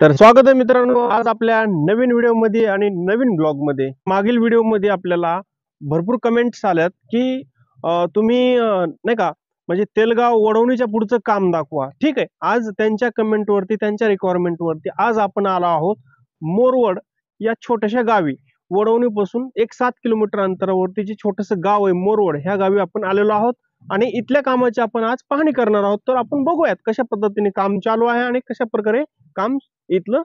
तर स्वागत आहे मित्रांनो, आज आपल्या नवीन व्हिडिओमध्ये आणि नवीन ब्लॉगमध्ये. मागील व्हिडिओमध्ये आपल्याला भरपूर कमेंट्स आल्यात की तुम्ही नाही का म्हणजे तेलगाव वडवणीच्या पुढचं काम दाखवा. ठीक आहे, आज त्यांच्या कमेंटवरती, त्यांच्या रिक्वायरमेंटवरती आज आपण आलो आहोत मोरवड या छोट्याशा गावी. वडवणीपासून एक 7 किलोमीटर अंतरावरती जे छोटंसं गाव आहे मोरवड, ह्या गावी आपण आलेलो आहोत आणि इथल्या कामाची आपण आज पाहणी करणार आहोत. तर आपण बघूयात कशा पद्धतीने काम चालू आहे आणि कशा प्रकारे काम इथलं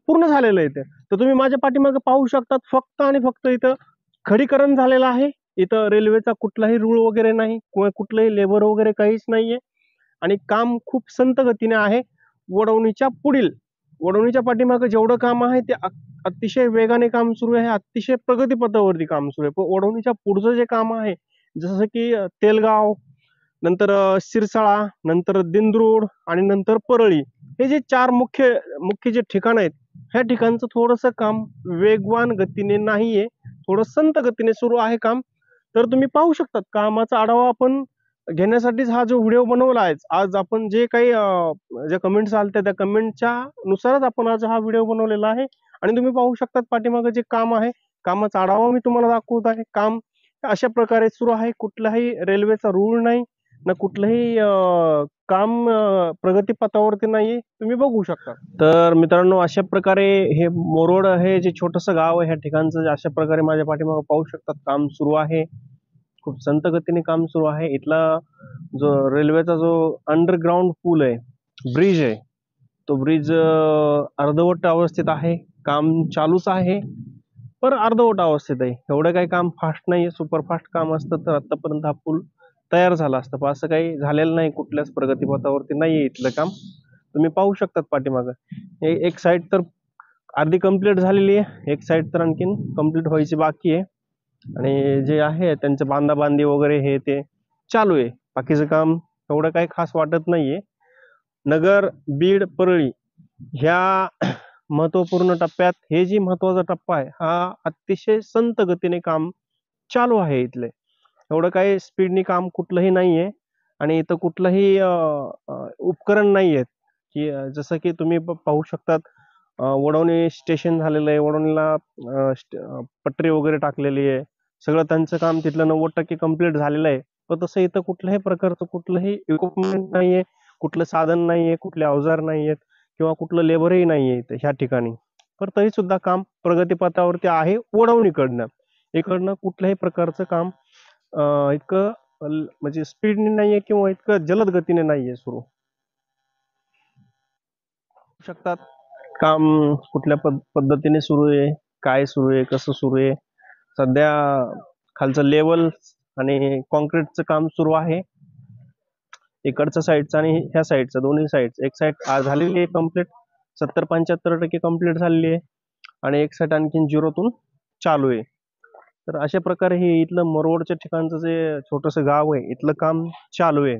पूर्ण झालेलं आहे. तर तुम्ही माझ्या पाठीमागे पाहू शकतात, फक्त आणि फक्त इथं खडीकरण झालेलं आहे. इथं रेल्वेचा कुठलाही रूळ वगैरे नाही किंवा कुठलंही लेबर वगैरे काहीच नाहीये आणि काम खूप संत गतीने आहे. वडवणीच्या पुढील वडवणीच्या पाठीमागे जेवढं काम आहे ते अतिशय वेगाने काम सुरू आहे, अतिशय प्रगतीपथावरती काम सुरू आहे. पण वडवणीच्या पुढचं जे काम आहे, जसं की तेलगाव, नंतर सिरसाळा, नंतर दिंद्रूड आणि नंतर परळी, हे जे चार मुख्य मुख्य जे ठिकाण आहेत, ह्या ठिकाणचं थोडंसं काम वेगवान गतीने नाहीये, थोडं संत गतीने सुरू आहे काम. तर तुम्ही पाहू शकतात कामाचा आढावा आपण घेण्यासाठीच हा जो व्हिडिओ बनवला आहे. आज आपण जे काही ज्या कमेंट्स आल्या त्या कमेंटच्या नुसारच आपण आज हा व्हिडिओ बनवलेला आहे आणि तुम्ही पाहू शकतात पाठीमागे जे काम आहे, कामाचा आढावा मी तुम्हाला दाखवत आहे. काम अशा प्रकारे सुरू आहे, कुठलाही रेल्वेचा रूळ नाही ना कुठलंही काम प्रगतीपथावरती नाहीये, तुम्ही बघू शकता. तर मित्रांनो, अशा प्रकारे हे मोरोड हे जे छोटंसं गाव आहे, ह्या ठिकाणचं अशा प्रकारे माझ्या पाठीमागे पाहू शकतात काम सुरू आहे. खूप संत गतीने काम सुरू आहे. इथला जो रेल्वेचा जो अंडरग्राउंड पूल आहे, ब्रिज आहे, तो ब्रिज अर्धवट अवस्थेत आहे. काम चालूच आहे, पण अर्धवट अवस्थेत आहे. एवढं काही काम फास्ट नाहीये. सुपरफास्ट काम असतं तर आतापर्यंत हा पूल तयार झाला असता, पण असं काही झालेलं नाही. कुठल्याच प्रगतीपथावरती नाहीये इथलं काम. तुम्ही पाहू शकतात पाठीमागं एक साईड तर अर्धी कंप्लीट झालेली आहे, एक साईड तर आणखीन कंप्लीट व्हायची बाकी आहे आणि जे आहे त्यांचं बांधाबांधी वगैरे हे ते चालू आहे. बाकीचं काम एवढं काही खास वाटत नाहीये. नगर, बीड, परळी ह्या महत्वपूर्ण टप्प्यात हे जी महत्वाचा टप्पा आहे, हा अतिशय संत गतीने काम चालू आहे इथले. एवढं काही स्पीडनी काम कुठलंही नाहीये आणि इथं कुठलंही उपकरण नाहीयेत की जसं की तुम्ही पाहू शकतात. वडवणी स्टेशन झालेलं आहे. वडवणीला पटरी वगैरे टाकलेली आहे. सगळं त्यांचं काम तिथलं 90% कंप्लीट झालेलं आहे. पण तसं इथं कुठल्याही प्रकारचं कुठलंही इक्विपमेंट नाहीये, कुठलं साधन नाहीये, कुठले अवजार नाहीयेत किंवा कुठलं लेबरही नाहीये इथं ह्या ठिकाणी. तर तरी सुद्धा काम प्रगतीपथावरती आहे वडवणीकडनं. इकडनं कुठल्याही प्रकारचं काम इतकं म्हणजे स्पीडने नाहीये किंवा इतकं जलद गतीने नाहीये सुरू. शकतात काम कुठल्या पद्धतीने सुरू आहे, काय सुरू आहे, कसं सुरू आहे. सध्या खालचं लेवल आणि कॉन्क्रीटचं काम सुरू आहे. इकडच्या साईडचं आणि ह्या साईडचं, दोन्ही साईड. एक साईड झालेली आहे कंप्लीट, 70-75% कंप्लीट झालेली आहे आणि एक साईड आणखीन झिरोतून चालू आहे. तर अशा प्रकारे हे इथलं मोरवडच्या ठिकाणचं जे छोटंसं गाव आहे, इथलं काम चालू आहे.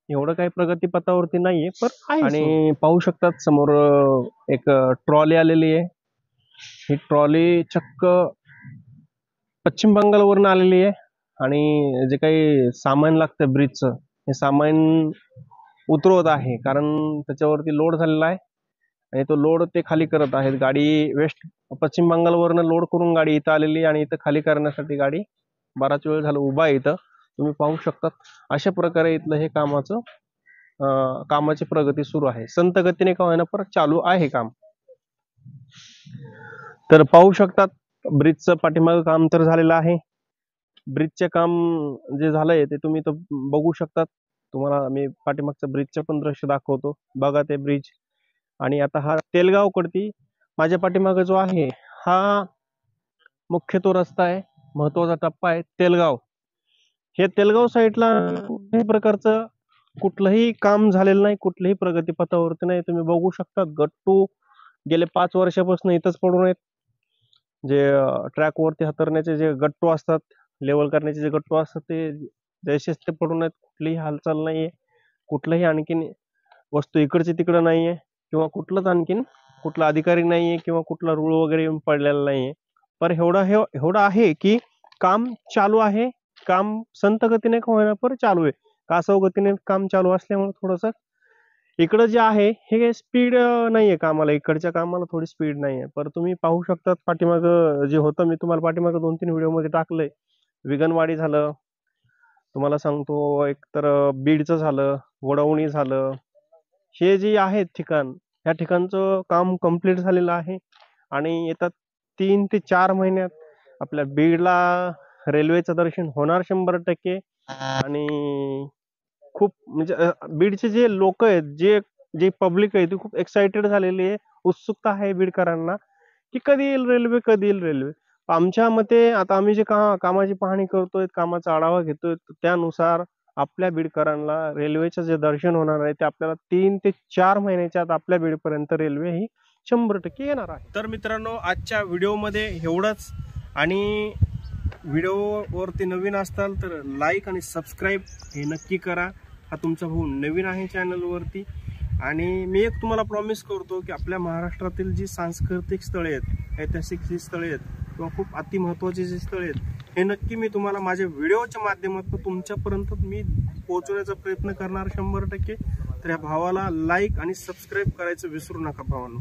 एवढं काही प्रगतीपथावरती नाहीये, पण आहे. आणि पाहू शकतात समोर एक ट्रॉली आलेली आहे. ही ट्रॉली चक्क पश्चिम बंगालवरून आलेली आहे आणि जे काही सामान लागतं ब्रिजचं, हे सामान उतरवत आहे, कारण त्याच्यावरती लोड झालेला आहे आणि तो लोड ते खाली करत आहेत. गाडी पश्चिम बंगालवरनं लोड करून गाडी इथं आलेली आणि इथं खाली करण्यासाठी गाडी बराच वेळ झाला उभा आहे इथं. तुम्ही पाहू शकतात अशा प्रकारे इथलं हे कामाची प्रगती सुरू आहे. संत गतीने का होईना पण चालू आहे काम. तर पाहू शकतात ब्रिजचं पाठीमागं काम तर झालेलं आहे. ब्रिजचे काम जे झालंय ते तुम्ही तर बघू शकतात. तुम्हाला मी पाठीमागचं ब्रिजचं पण दृश्य दाखवतो. बघा ते ब्रिज. आणि आता हा तेलगाव कडती माझ्या पाठीमागे जो आहे, हा मुख्य तो रस्ता आहे, महत्वाचा टप्पा आहे तेलगाव. हे तेलगाव साईडला कुठल्याही प्रकारचं कुठलंही काम झालेलं नाही, कुठल्याही प्रगतीपथावरती नाही. तुम्ही बघू शकता गट्टू गेले 5 वर्षापासून इथंच पडून आहेत. जे ट्रॅक वरती हातरण्याचे जे गट्टू असतात, लेवल करण्याचे जे गट्टू असतात, ते जैसेच ते पडून आहेत. कुठलीही हालचाल नाहीये, कुठलंही आणखीन वस्तू इकडची तिकडं नाहीये किंवा कुठला अधिकारी नाहीये किंवा कुठला रूळ वगैरे येऊन पडलेला नाहीये. पण एवढं आहे की काम चालू आहे. काम संत गतीने का होईना पण चालू आहे. कासव गतीने काम चालू असल्यामुळे थोडंसं इकडं जे आहे हे स्पीड नाहीये कामाला, इकडच्या कामाला थोडी स्पीड नाहीये. पर तुम्ही पाहू शकतात पाठीमागं जे होतं, मी तुम्हाला पाठीमागं 2-3 व्हिडिओमध्ये टाकलंय. विगनवाडी झालं, तुम्हाला सांगतो एक तर बीडचं झालं, वडवणी झालं. हे जे आहेत ठिकाण, ह्या ठिकाणचं काम कंप्लीट झालेलं आहे आणि येतात 3 ते 4 महिन्यात आपल्या बीडला रेल्वेचं दर्शन होणार 100%. आणि खूप म्हणजे बीडचे जे लोक आहेत, जे जे पब्लिक आहे ती खूप एक्साइटेड झालेली आहे. उत्सुकता आहे बीडकरांना की कधी येईल रेल्वे, कधी येईल रेल्वे. आमच्या मते आता आम्ही जे कामाची पाहणी करतोय, कामाचा आढावा घेतोय, त्यानुसार आपल्या बीडकरांना रेल्वेचं जे दर्शन होणार आहे ते आपल्याला 3 ते 4 महिन्याच्या आत आपल्या बीडपर्यंत रेल्वे ही 100% येणार आहे. तर मित्रांनो, आजच्या व्हिडिओमध्ये एवढंच. आणि व्हिडिओवरती नवीन असताल तर लाईक आणि सबस्क्राईब हे नक्की करा. हा तुमचा भाऊ नवीन आहे चॅनलवरती. आणि मी एक तुम्हाला प्रॉमिस करतो की आपल्या महाराष्ट्रातील जी सांस्कृतिक स्थळे आहेत, ऐतिहासिक जी स्थळे आहेत किंवा खूप अतिमहत्त्वाची जी स्थळे आहेत, हे नक्की मी तुम्हाला माझ्या व्हिडिओच्या माध्यमातून तुमच्यापर्यंत मी पोहोचवण्याचा प्रयत्न करणार 100%. तर या भावाला लाईक आणि सबस्क्राईब करायचं विसरू नका भावांनो.